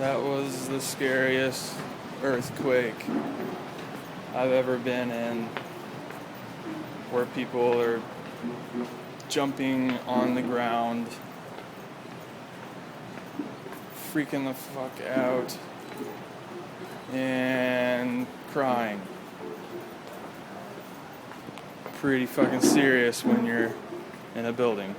That was the scariest earthquake I've ever been in, where people are jumping on the ground, freaking the fuck out, and crying. Pretty fucking serious when you're in a building.